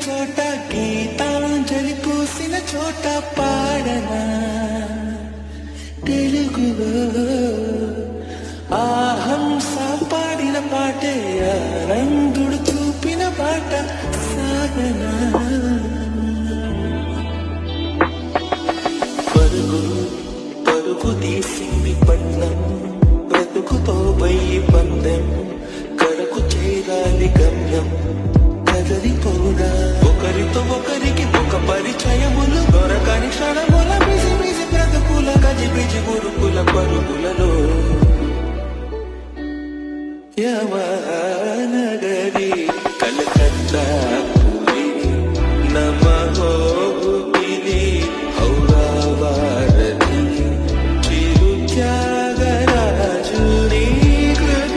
చోట గీతాంజలి పూసిన చోట పాడనా తెలుగులో ఆహంస పాడిన పాటే ఆనందుడు చూపిన పాట సాగనా పరుగు తీసింది పట్నం బ్రతుకుతో బయ్యి పందెం కరకు చేరాలి గమ్యం కదలిపోదా ఒకరితో ఒకరికి ఒక పరిచయములు దొరకని క్షణముల బిజి బిజి బ్రతుకుల గజిబిజి గురుకుల పరుగులలో యమా